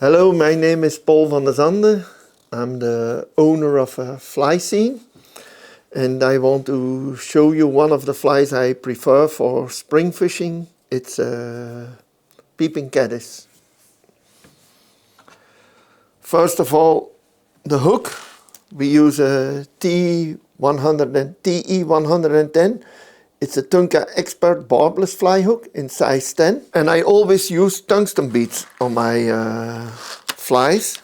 Hello, my name is Paul van der Zande. I'm the owner of a fly scene, and I want to show you one of the flies I prefer for spring fishing. It's a peeping caddis. First of all, the hook. We use a TE110. It's a Tunca Expert barbless fly hook in size 10. And I always use tungsten beads on my flies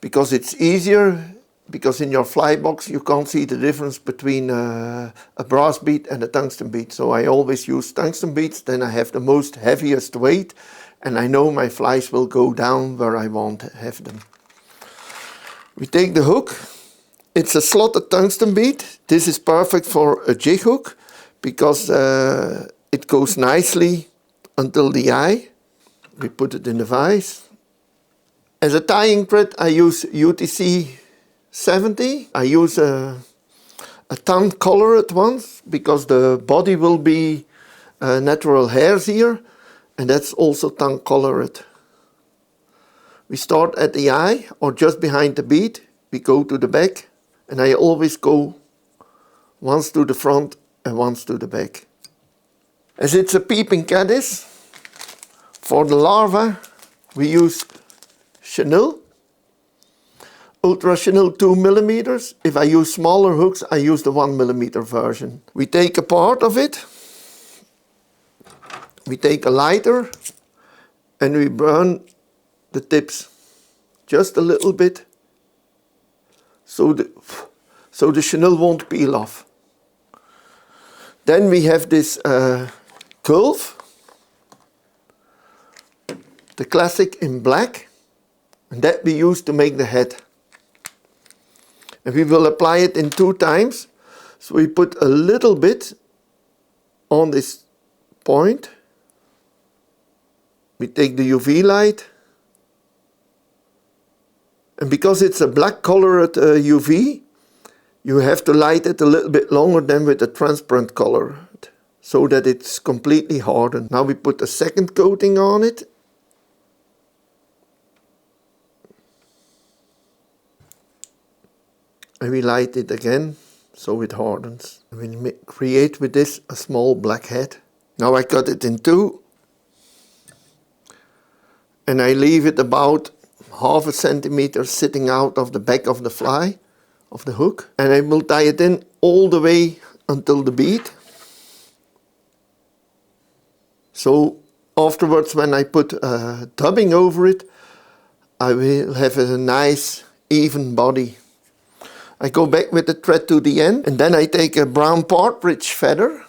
because it's easier, because in your fly box you can't see the difference between a brass bead and a tungsten bead. So I always use tungsten beads, then I have the most heaviest weight and I know my flies will go down where I want to have them. We take the hook. It's a slotted tungsten bead. This is perfect for a jig hook, because it goes nicely until the eye. We put it in the vise. As a tying thread I use UTC 70. I use a tan colored one because the body will be natural hairs here, and that's also tan colored. We start at the eye or just behind the bead. We go to the back, and I always go once to the front and once to the back. As it's a peeping caddis, for the larva we use Chenille, Ultra Chenille 2 millimeters. If I use smaller hooks, I use the 1 millimeter version. We take a part of it, we take a lighter and we burn the tips just a little bit so the chenille won't peel off. Then we have this Gulff, the classic in black, and that we use to make the head. And we will apply it in 2 times. So we put a little bit on this point. We take the UV light. And because it's a black colored UV, you have to light it a little bit longer than with a transparent color, so that it's completely hardened. Now we put a second coating on it. And we light it again, so it hardens. And we create with this a small black head. Now I cut it in 2. And I leave it about half a centimeter sitting out of the back of the fly, of the hook, and I will tie it in all the way until the bead. So afterwards, when I put dubbing over it, I will have a nice even body. I go back with the thread to the end, and then I take a brown partridge feather,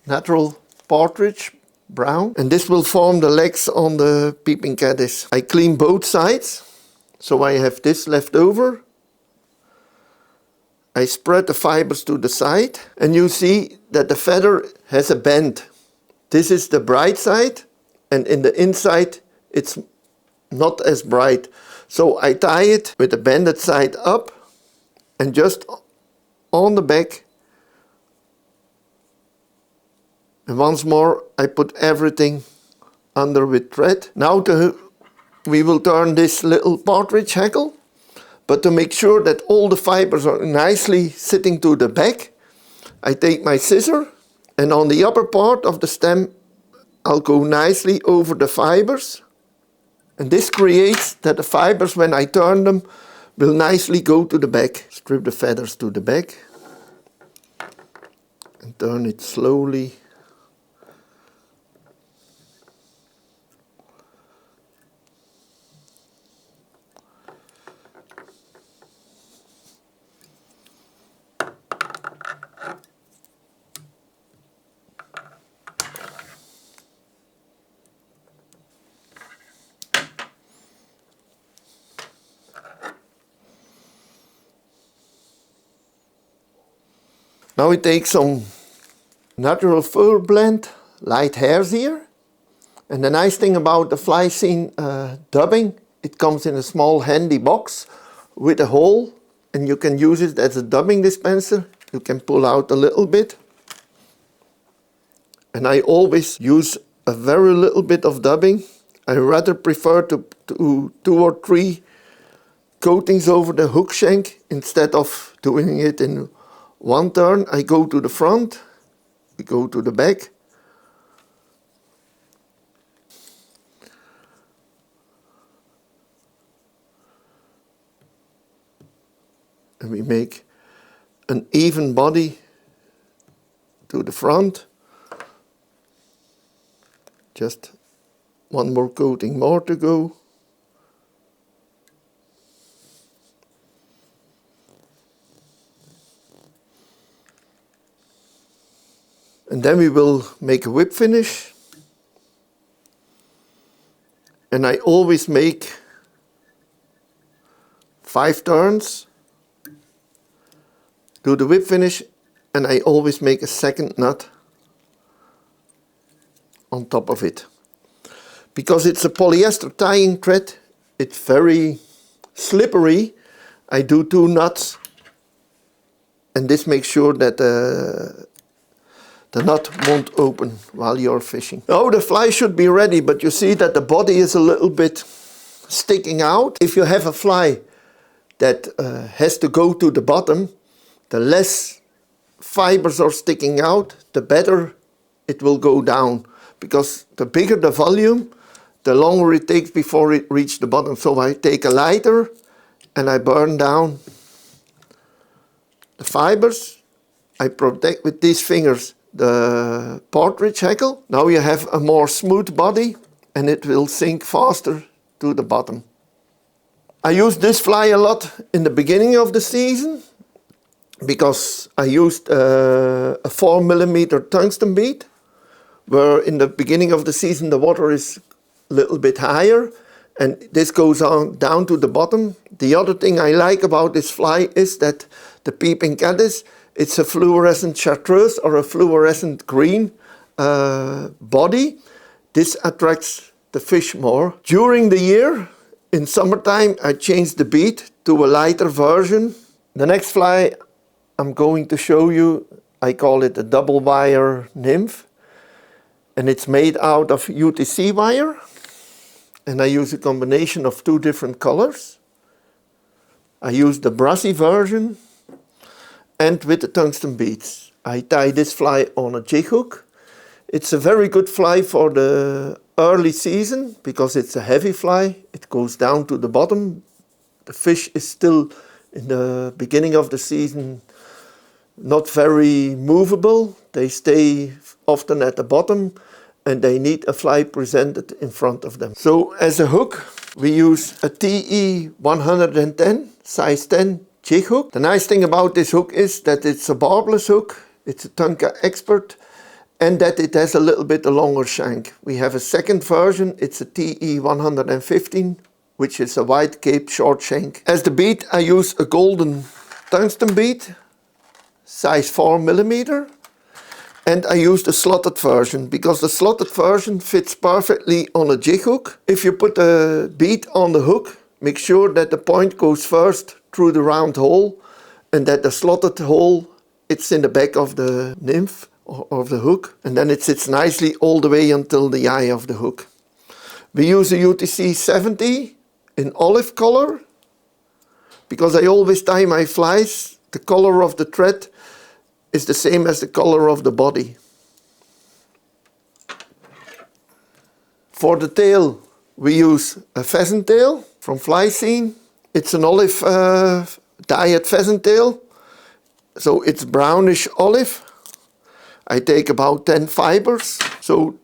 natural partridge brown, and this will form the legs on the peeping caddis. I clean both sides, so I have this left over. I spread the fibers to the side, and you see that the feather has a bend. This is the bright side, and in the inside it's not as bright. So I tie it with the bended side up, and just on the back. And once more I put everything under with thread. Now we will turn this little partridge hackle. But to make sure that all the fibers are nicely sitting to the back, I take my scissor, and on the upper part of the stem I'll go nicely over the fibers. And this creates that the fibers, when I turn them, will nicely go to the back. Strip the feathers to the back and turn it slowly. Now we take some natural fur blend, light hairs here. And the nice thing about the fly scene dubbing, it comes in a small handy box with a hole, and you can use it as a dubbing dispenser. You can pull out a little bit. And I always use a very little bit of dubbing. I rather prefer to two or three coatings over the hook shank. Instead of doing it in one turn, I go to the front, we go to the back. And we make an even body to the front. Just one more coating more to go. And then we will make a whip finish. And I always make 5 turns. Do the whip finish, and I always make a second knot on top of it. Because it's a polyester tying thread, it's very slippery. I do 2 knots, and this makes sure that the knot won't open while you're fishing. Now the fly should be ready, but you see that the body is a little bit sticking out. If you have a fly that has to go to the bottom, the less fibers are sticking out, the better it will go down. Because the bigger the volume, the longer it takes before it reaches the bottom. So I take a lighter and I burn down the fibers. I protect with these fingers the Partridge hackle. Now you have a more smooth body and it will sink faster to the bottom. I use this fly a lot in the beginning of the season, because I used a 4mm tungsten bead, where in the beginning of the season the water is a little bit higher, and this goes on down to the bottom. The other thing I like about this fly is that the Peeping caddis, it's a fluorescent chartreuse or a fluorescent green body. This attracts the fish more. During the year, in summertime, I change the bead to a lighter version. The next fly I'm going to show you, I call it a double wire nymph, and it's made out of UTC wire, and I use a combination of 2 different colors. I use the brassy version and with the tungsten beads. I tie this fly on a jig hook. It's a very good fly for the early season because it's a heavy fly. It goes down to the bottom. The fish is still in the beginning of the season not very movable. They stay often at the bottom and they need a fly presented in front of them. So as a hook, we use a TE 110 size 10 jig hook. The nice thing about this hook is that it's a barbless hook, it's a Tunca Expert, and that it has a little bit a longer shank. We have a second version, it's a TE 115, which is a wide cape short shank. As the bead, I use a golden tungsten bead, size 4mm, and I use the slotted version because the slotted version fits perfectly on a jig hook. If you put the bead on the hook, make sure that the point goes first through the round hole and that the slotted hole, it's in the back of the nymph or of the hook, and then it sits nicely all the way until the eye of the hook. We use a UTC 70 in olive color because I always tie my flies, the color of the thread is the same as the color of the body. For the tail, we use a pheasant tail from Fly Scene. It's an olive dyed pheasant tail, so it's brownish olive. I take about 10 fibers, so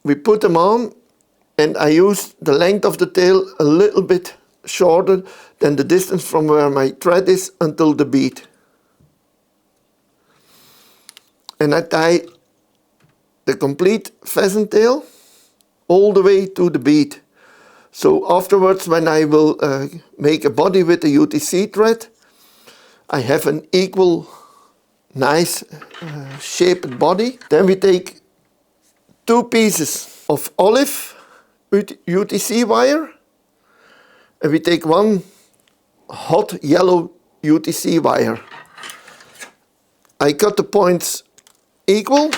we put them on, and I use the length of the tail a little bit shorter than the distance from where my thread is until the bead. And I tie the complete pheasant tail all the way to the bead. So afterwards, when I will make a body with the UTC thread, I have an equal, nice shaped body. Then we take 2 pieces of olive UTC wire, and we take 1 hot yellow UTC wire. I cut the points equal.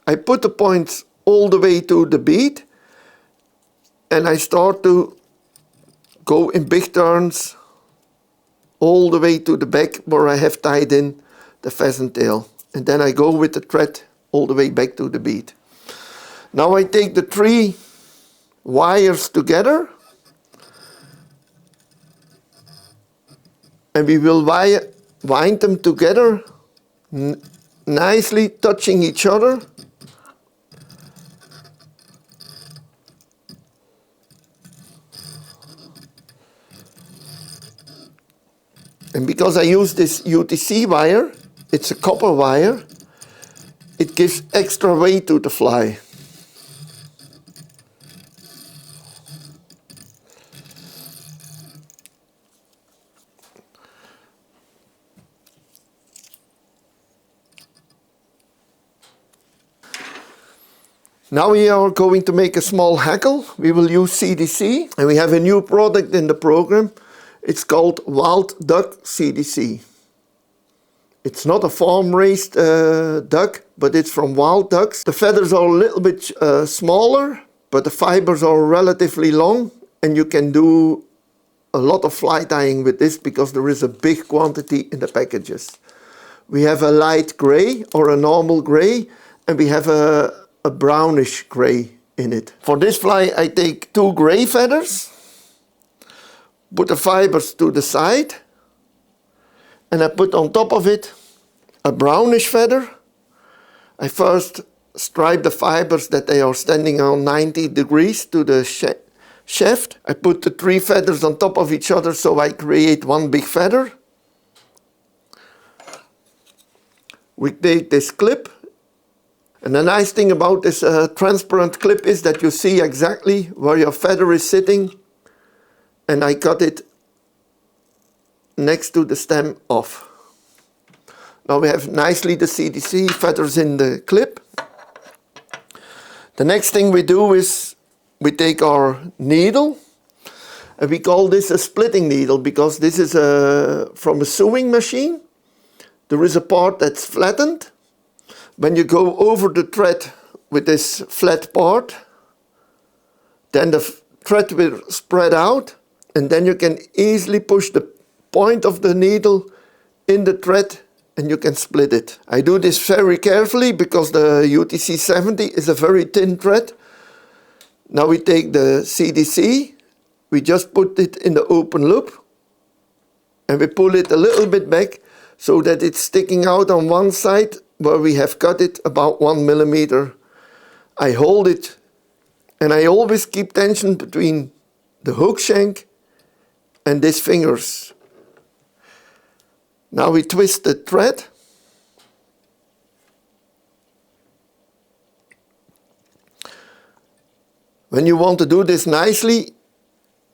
I put the points all the way to the bead, and I start to go in big turns all the way to the back where I have tied in the pheasant tail. And then I go with the thread all the way back to the bead. Now I take the 3 wires together and we will wind them together nicely, touching each other. And because I use this UTC wire, it's a copper wire, it gives extra weight to the fly. Now we are going to make a small hackle. We will use CDC, and we have a new product in the program. It's called Wild Duck CDC. It's not a farm-raised duck, but it's from wild ducks. The feathers are a little bit smaller, but the fibers are relatively long, and you can do a lot of fly tying with this because there is a big quantity in the packages. We have a light gray or a normal gray, and we have a brownish gray in it. For this fly I take 2 gray feathers, put the fibers to the side, and I put on top of it a brownish feather. I first stripe the fibers that they are standing on 90 degrees to the shaft. I put the 3 feathers on top of each other so I create one big feather. We take this clip. And the nice thing about this transparent clip is that you see exactly where your feather is sitting, and I cut it next to the stem off. Now we have nicely the CDC feathers in the clip. The next thing we do is we take our needle, and we call this a splitting needle because this is from a sewing machine. There is a part that's flattened. When you go over the thread with this flat part, then the thread will spread out, and then you can easily push the point of the needle in the thread and you can split it. I do this very carefully because the UTC 70 is a very thin thread. Now we take the CDC, we just put it in the open loop and we pull it a little bit back so that it's sticking out on one side where we have cut it about 1 millimeter. I hold it and I always keep tension between the hook shank and these fingers. Now we twist the thread. When you want to do this nicely,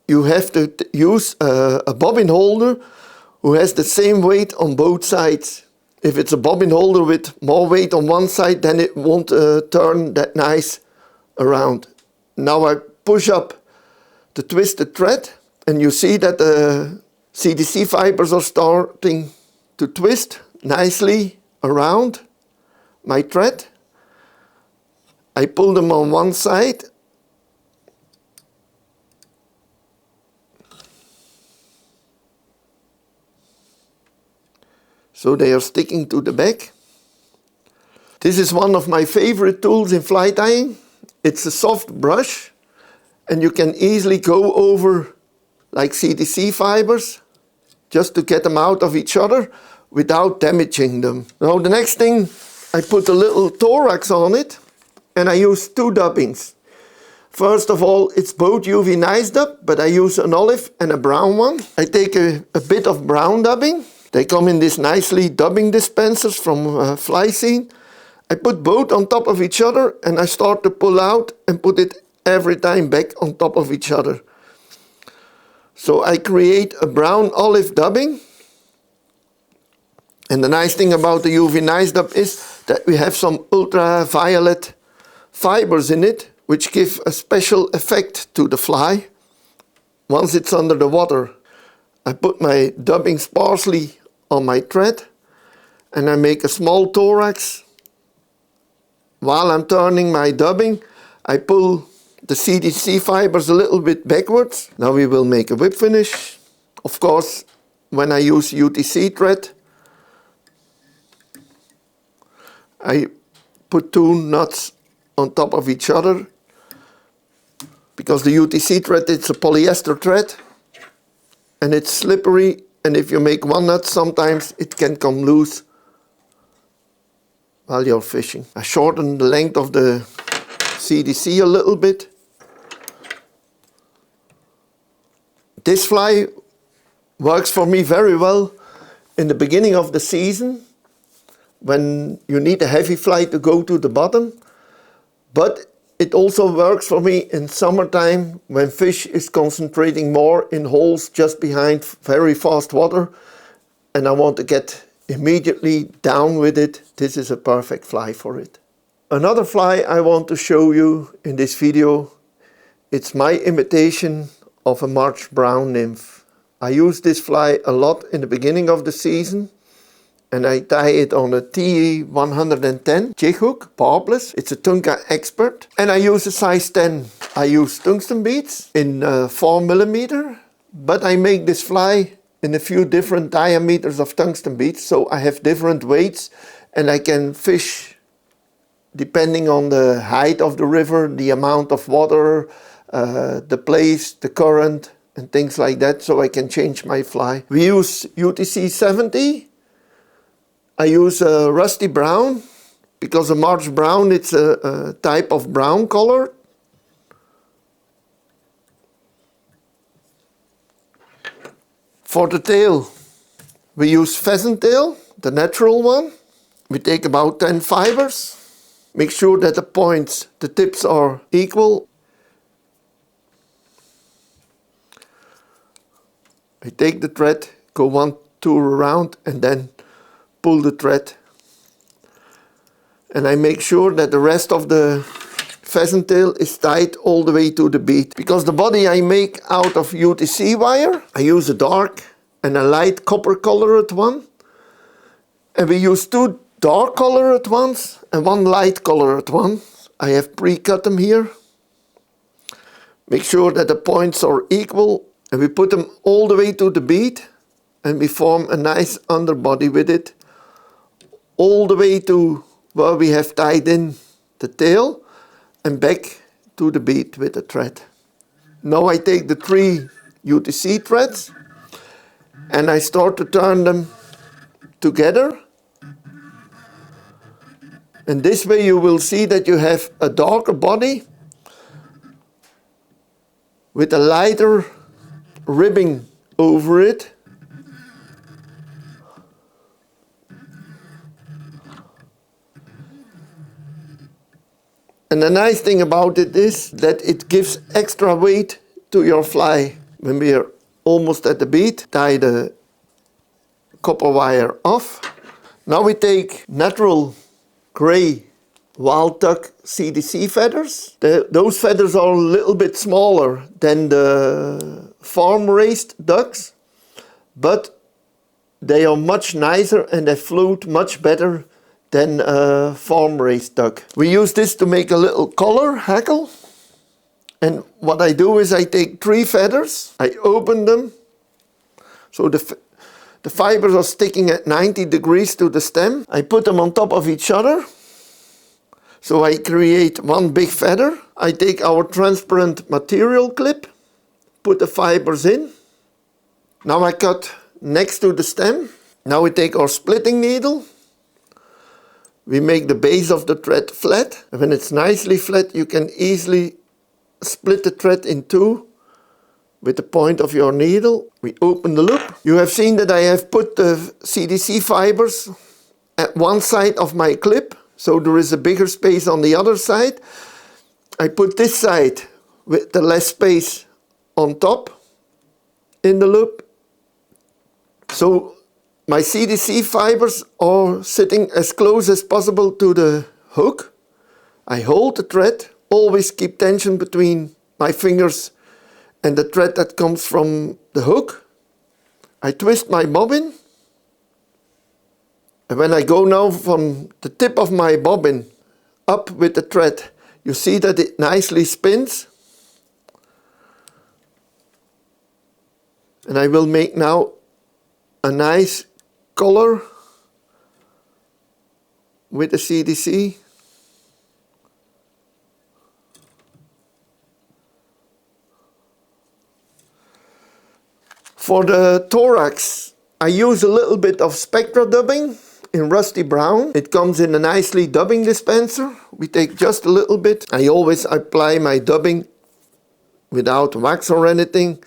you have to use a bobbin holder who has the same weight on both sides. If it's a bobbin holder with more weight on one side, then it won't turn that nice around. Now I push up to twist the thread, and you see that the CDC fibers are starting to twist nicely around my thread. I pull them on one side. So they are sticking to the back. This is one of my favorite tools in fly tying. It's a soft brush and you can easily go over like CDC fibers just to get them out of each other without damaging them. Now the next thing, I put a little thorax on it and I use 2 dubbings. First of all, it's both UV nice dub, but I use an olive and a brown one. I take a bit of brown dubbing. They come in this nicely dubbing dispensers from Fly Scene. I put both on top of each other and I start to pull out and put it every time back on top of each other. So I create a brown olive dubbing. And the nice thing about the UV Nice Dub is that we have some ultraviolet fibers in it, which give a special effect to the fly once it's under the water. I put my dubbing sparsely on my thread and I make a small thorax. While I'm turning my dubbing, I pull the CDC fibers a little bit backwards. Now we will make a whip finish. Of course, when I use UTC thread, I put 2 knots on top of each other, because the UTC thread, it's a polyester thread and it's slippery, and if you make 1 knot, sometimes it can come loose while you're fishing. I shorten the length of the CDC a little bit. This fly works for me very well in the beginning of the season, when you need a heavy fly to go to the bottom, but it also works for me in summertime when fish is concentrating more in holes just behind very fast water and I want to get immediately down with it. This is a perfect fly for it. Another fly I want to show you in this video, it's my imitation of a March brown nymph. I use this fly a lot in the beginning of the season, and I tie it on a TE110 jig hook, barbless. It's a Tunca Expert, and I use a size 10. I use tungsten beads in 4mm, but I make this fly in a few different diameters of tungsten beads, so I have different weights, and I can fish depending on the height of the river, the amount of water, the place, the current, and things like that, so I can change my fly. We use UTC 70. I use a rusty brown, because a March brown, it's a type of brown color. For the tail, we use pheasant tail, the natural one. We take about 10 fibers. Make sure that the points, the tips are equal. I take the thread, go 1 tour around, and then pull the thread, and I make sure that the rest of the pheasant tail is tied all the way to the bead. Because the body I make out of UTC wire, I use a dark and a light copper colored one, and we use 2 dark colored ones and 1 light colored one. I have pre-cut them here. Make sure that the points are equal, and we put them all the way to the bead, and we form a nice underbody with it, all the way to where we have tied in the tail and back to the bead with the thread. Now I take the 3 UTC threads and I start to turn them together. And this way you will see that you have a darker body with a lighter ribbing over it. And the nice thing about it is that it gives extra weight to your fly. When we are almost at the bead, tie the copper wire off. Now we take natural gray wild duck CDC feathers. Those feathers are a little bit smaller than the farm-raised ducks, but they are much nicer and they float much better than a farm-raised duck. We use this to make a little collar, hackle. And what I do is I take 3 feathers, I open them, so the fibers are sticking at 90 degrees to the stem. I put them on top of each other, so I create 1 big feather. I take our transparent material clip, put the fibers in. Now I cut next to the stem. Now we take our splitting needle. We make the base of the thread flat, and when it's nicely flat you can easily split the thread in 2 with the point of your needle. We open the loop. You have seen that I have put the CDC fibers at one side of my clip, so there is a bigger space on the other side. I put this side with the less space on top in the loop. So my CDC fibers are sitting as close as possible to the hook. I hold the thread, always keep tension between my fingers and the thread that comes from the hook. I twist my bobbin, and when I go now from the tip of my bobbin up with the thread, you see that it nicely spins. And I will make now a nice color with the CDC. For the thorax, I use a little bit of spectra dubbing in rusty brown. It comes in a nicely dubbing dispenser. We take just a little bit. I always apply my dubbing without wax or anything.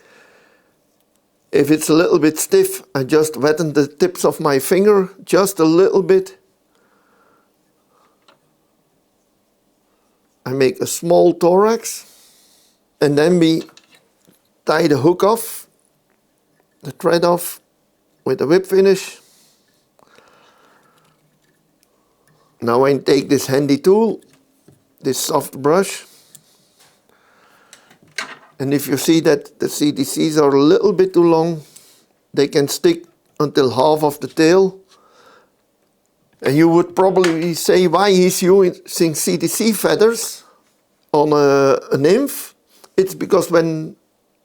If it's a little bit stiff, I just wetten the tips of my finger just a little bit. I make a small thorax, and then we tie the hook off, the thread off with a whip finish. Now I take this handy tool, this soft brush, and if you see that the CDCs are a little bit too long, they can stick until half of the tail. And you would probably say, why he's using CDC feathers on a nymph? It's because when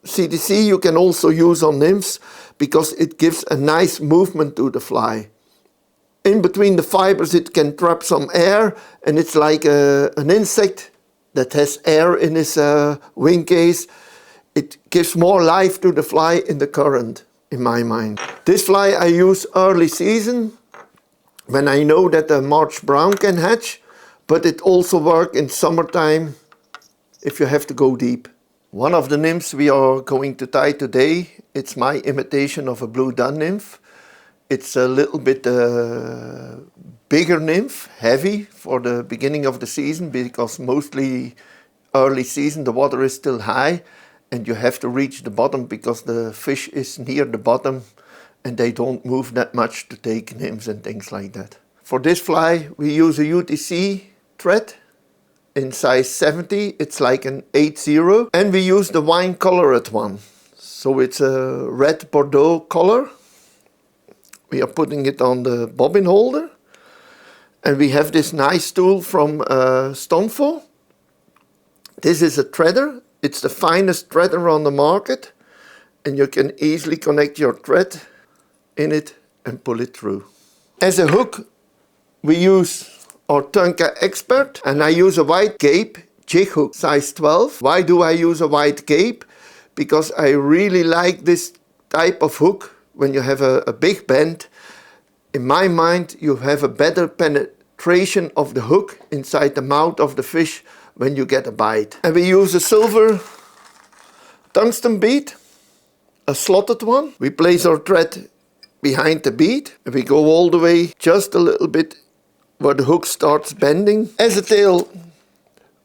CDC you can also use on nymphs because it gives a nice movement to the fly. In between the fibers it can trap some air, and it's like an insect that has air in his wing case. It gives more life to the fly in the current, in my mind. This fly I use early season, when I know that the March brown can hatch, but it also works in summertime if you have to go deep. One of the nymphs we are going to tie today, it's my imitation of a blue dun nymph. It's a little bit bigger nymph, heavy for the beginning of the season, because mostly early season the water is still high and you have to reach the bottom because the fish is near the bottom and they don't move that much to take nymphs and things like that. For this fly we use a UTC thread in size 70, it's like an 8-0, and we use the wine colored one. So it's a red Bordeaux color. We are putting it on the bobbin holder, and we have this nice tool from Stoneful. This is a threader. It's the finest threader on the market, and you can easily connect your thread in it and pull it through. As a hook we use our Tunca Expert, and I use a white gape jig hook size 12. Why do I use a white gape? Because I really like this type of hook. When you have a big bend, in my mind you have a better penetration of the hook inside the mouth of the fish when you get a bite. And we use a silver tungsten bead, a slotted one. We place our thread behind the bead and we go all the way just a little bit where the hook starts bending. As a tail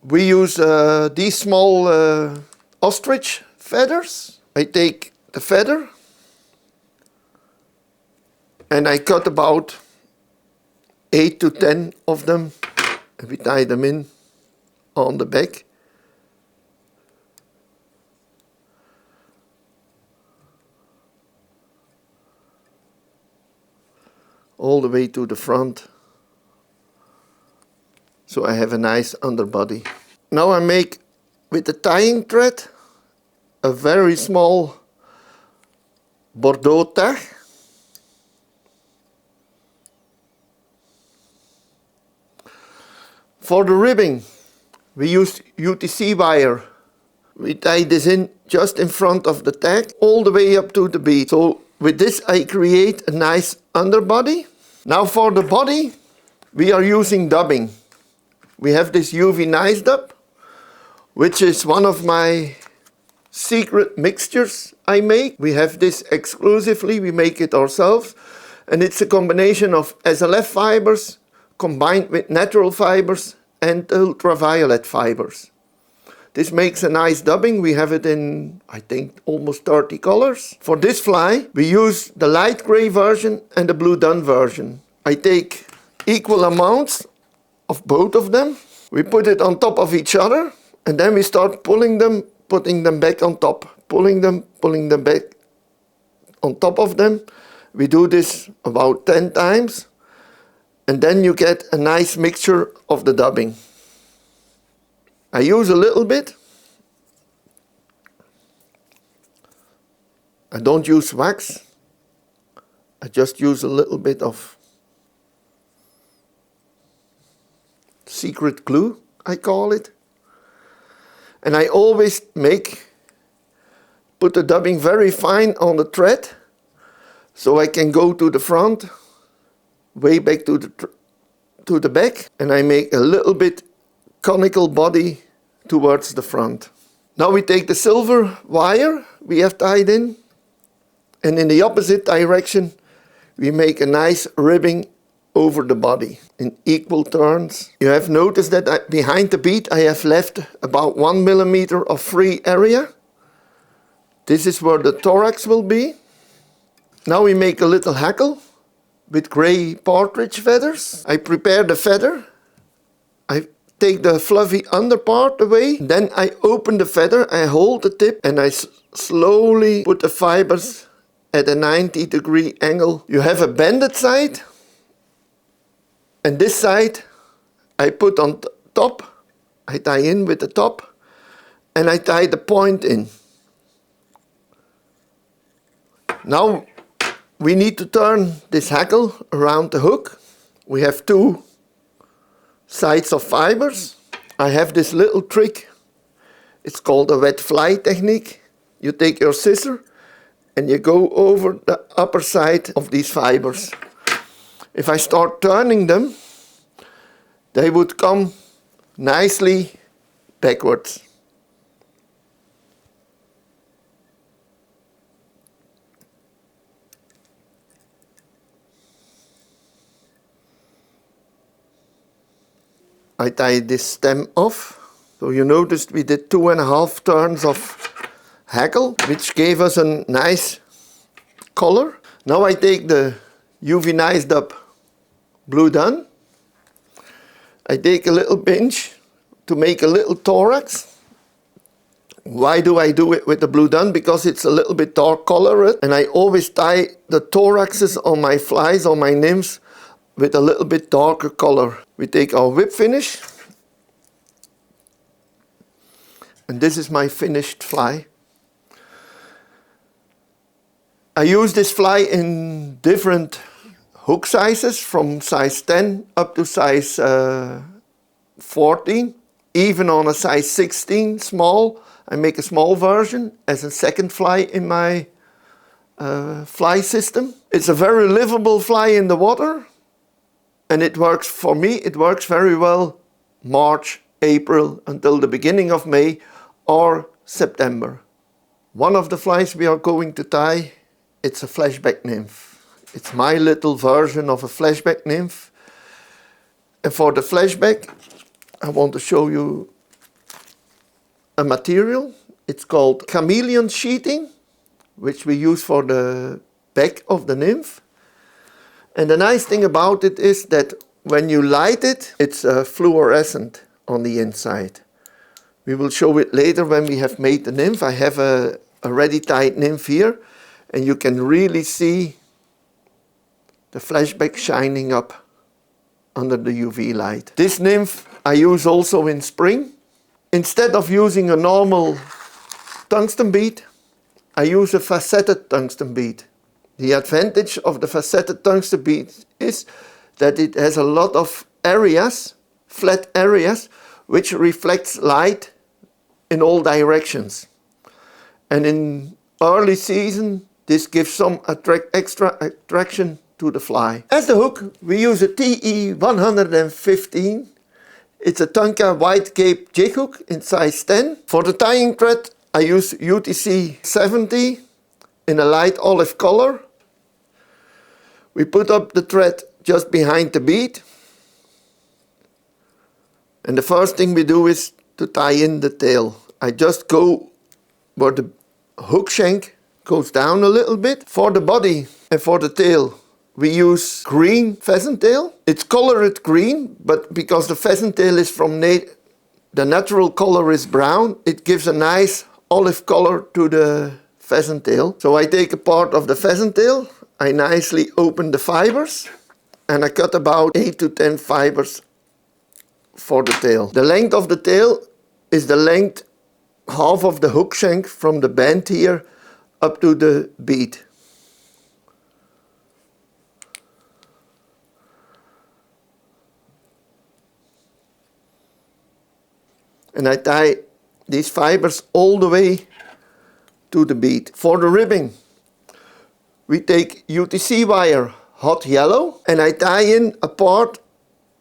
we use these small ostrich feathers. I take the feather and I cut about 8 to 10 of them and we tie them in on the back. All the way to the front. So I have a nice underbody. Now I make with the tying thread a very small Bordeaux tag. For the ribbing we use UTC wire. We tie this in just in front of the tag all the way up to the bead. So with this I create a nice underbody. Now for the body we are using dubbing. We have this UV Nice Dub, which is one of my secret mixtures I make. We have this exclusively, we make it ourselves, and it's a combination of SLF fibers combined with natural fibers and ultraviolet fibers. This makes a nice dubbing. We have it in, I think, almost 30 colors. For this fly we use the light gray version and the blue dun version. I take equal amounts of both of them. We put it on top of each other and then we start pulling them, putting them back on top, pulling them back on top of them. We do this about 10 times and then you get a nice mixture of the dubbing. I use a little bit I don't use wax. I just use a little bit of secret glue, I call it. And I always put the dubbing very fine on the thread, so I can go to the front, way back to the back, and I make a little bit conical body towards the front. Now we take the silver wire we have tied in, and in the opposite direction we make a nice ribbing over the body in equal turns. You have noticed that behind the bead I have left about 1 millimeter of free area. This is where the thorax will be. Now we make a little hackle with gray partridge feathers. I prepare the feather. I take the fluffy under part away. Then I open the feather, I hold the tip, and I slowly put the fibers at a 90-degree angle. You have a bended side, and this side I put on top. I tie in with the top, and I tie the point in. Now we need to turn this hackle around the hook. We have 2 sides of fibers. I have this little trick. It's called a wet fly technique. You take your scissor and you go over the upper side of these fibers. If I start turning them, they would come nicely backwards. I tie this stem off. So you noticed we did 2.5 turns of hackle, which gave us a nice color. Now I take the UV-niced up blue dun. I take a little pinch to make a little thorax. Why do I do it with the blue dun? Because it's a little bit dark colored, and I always tie the thoraxes on my flies, on my nymphs, with a little bit darker color. We take our whip finish, and this is my finished fly. I use this fly in different hook sizes, from size 10 up to size 14, even on a size 16 small. I make a small version as a second fly in my fly system. It's a very livable fly in the water. And it works, for me, it works very well March, April, until the beginning of May or September. One of the flies we are going to tie, it's a flashback nymph. It's my little version of a flashback nymph. And for the flashback, I want to show you a material. It's called chameleon sheeting, which we use for the back of the nymph. And the nice thing about it is that when you light it, it's fluorescent on the inside. We will show it later when we have made the nymph. I have a ready tied nymph here, and you can really see the flashback shining up under the UV light. This nymph I use also in spring. Instead of using a normal tungsten bead, I use a faceted tungsten bead. The advantage of the faceted tungsten bead is that it has a lot of areas, flat areas, which reflects light in all directions. And in early season, this gives some extra attraction to the fly. As the hook, we use a TE 115. It's a Tunca White Cape jig hook in size 10. For the tying thread, I use UTC 70 in a light olive color. We put up the thread just behind the bead. And the first thing we do is to tie in the tail. I just go where the hook shank goes down a little bit. For the body and for the tail, we use green pheasant tail. It's colored green, but because the pheasant tail is from the natural color is brown, it gives a nice olive color to the pheasant tail. So I take a part of the pheasant tail, I nicely open the fibers, and I cut about 8 to 10 fibers for the tail. The length of the tail is the length half of the hook shank from the bend here up to the bead. And I tie these fibers all the way to the bead. For the ribbing, we take UTC wire, hot yellow, and I tie in a part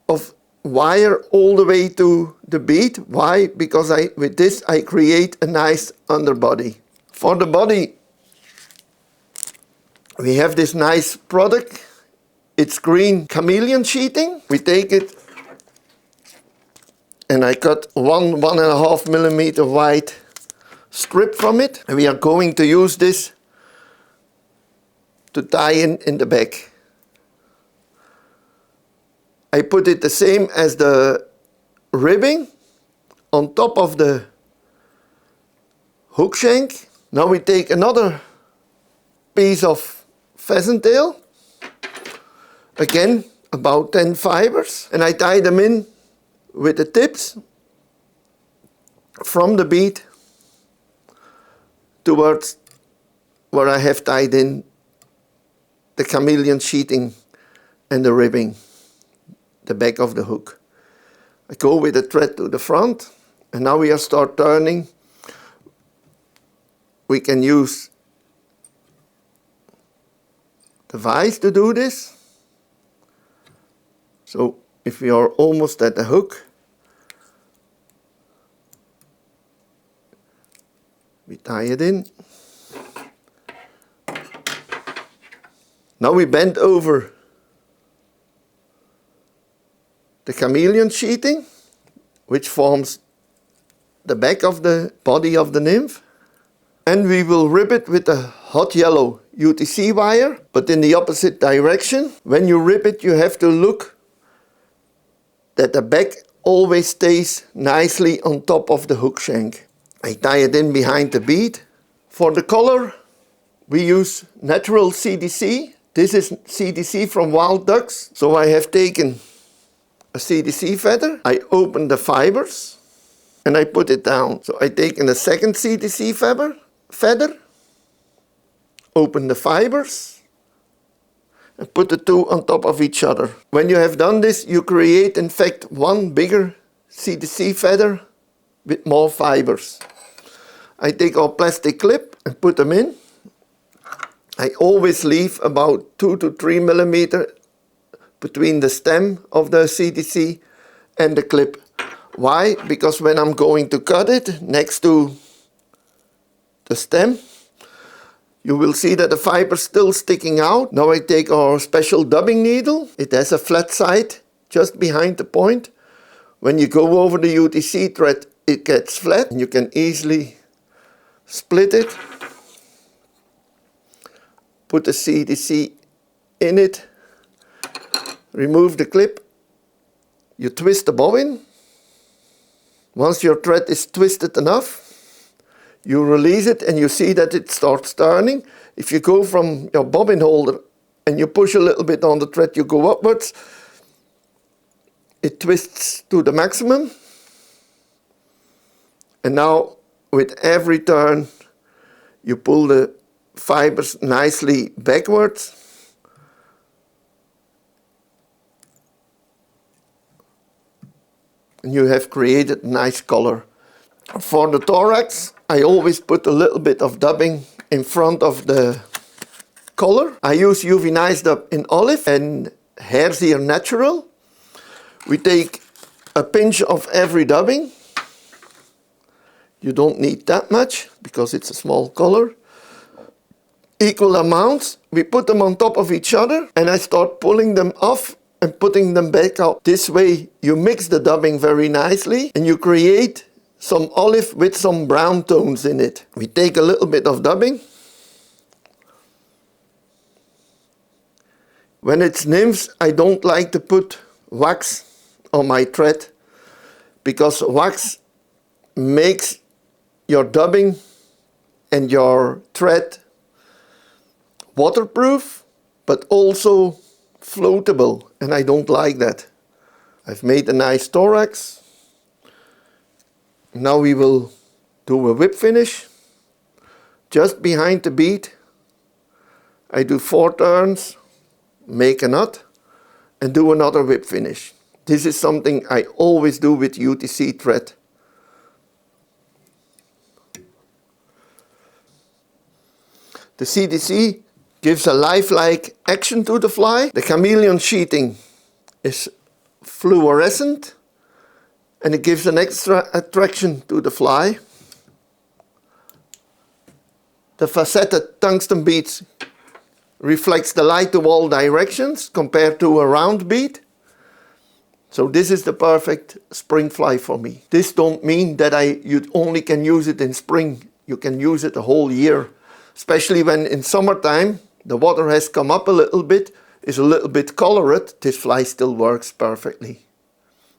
of wire all the way to the bead. Why? Because with this I create a nice underbody. For the body, we have this nice product. It's green chameleon sheeting. We take it and I cut 1.5 millimeter wide strip from it. And we are going to use this to tie in the back. I put it the same as the ribbing on top of the hook shank. Now we take another piece of pheasant tail, again about 10 fibers, and I tie them in with the tips from the bead towards where I have tied in the chameleon sheeting and the ribbing, the back of the hook. I go with the thread to the front, and now we start turning. We can use the vise to do this. So if we are almost at the hook, we tie it in. Now we bend over the chameleon sheeting, which forms the back of the body of the nymph. And we will rib it with a hot yellow UTC wire, but in the opposite direction. When you rib it, you have to look that the back always stays nicely on top of the hook shank. I tie it in behind the bead. For the color, we use natural CDC. This is CDC from wild ducks. So I have taken a CDC feather. I open the fibers and I put it down. So I taken a second CDC feather, open the fibers, and put the two on top of each other. When you have done this, you create in fact one bigger CDC feather with more fibers. I take our plastic clip and put them in. I always leave about 2 to 3 millimeter between the stem of the CDC and the clip. Why? Because when I'm going to cut it next to the stem, you will see that the fiber is still sticking out. Now I take our special dubbing needle. It has a flat side just behind the point. When you go over the UTC thread, it gets flat and you can easily split it. Put the CDC in it. Remove the clip. You twist the bobbin. Once your thread is twisted enough, you release it and you see that it starts turning. If you go from your bobbin holder and you push a little bit on the thread, you go upwards, it twists to the maximum. And now with every turn, you pull the fibers nicely backwards. And you have created nice color. For the thorax, I always put a little bit of dubbing in front of the collar. I use UV Nice Dub in olive and Hair's-Ear Natural. We take a pinch of every dubbing. You don't need that much because it's a small color. Equal amounts. We put them on top of each other and I start pulling them off and putting them back out. This way you mix the dubbing very nicely and you create some olive with some brown tones in it. We take a little bit of dubbing. When it's nymphs, I don't like to put wax on my thread because wax makes your dubbing and your thread waterproof but also floatable, and I don't like that. I've made a nice thorax. Now we will do a whip finish. just behind the bead. I do 4 turns, make a knot, and do another whip finish. This is something I always do with UTC thread. The CDC gives a lifelike action to the fly. The chameleon sheeting is fluorescent and it gives an extra attraction to the fly. The faceted tungsten beads reflects the light to all directions compared to a round bead. So this is the perfect spring fly for me. This don't mean that you only can use it in spring. You can use it the whole year. Especially when in summertime the water has come up a little bit, is a little bit colored, this fly still works perfectly.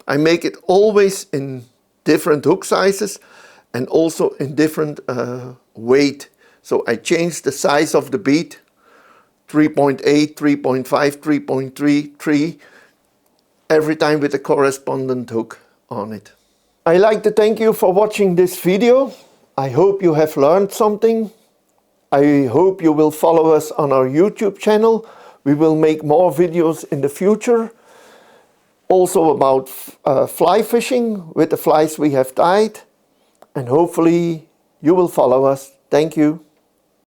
I make it always in different hook sizes and also in different weight. So I change the size of the bead, 3.8, 3.5, 3.3, 3, every time with a correspondent hook on it. I'd like to thank you for watching this video. I hope you have learned something. I hope you will follow us on our YouTube channel. We will make more videos in the future. Also about fly fishing with the flies we have tied. And hopefully you will follow us. Thank you.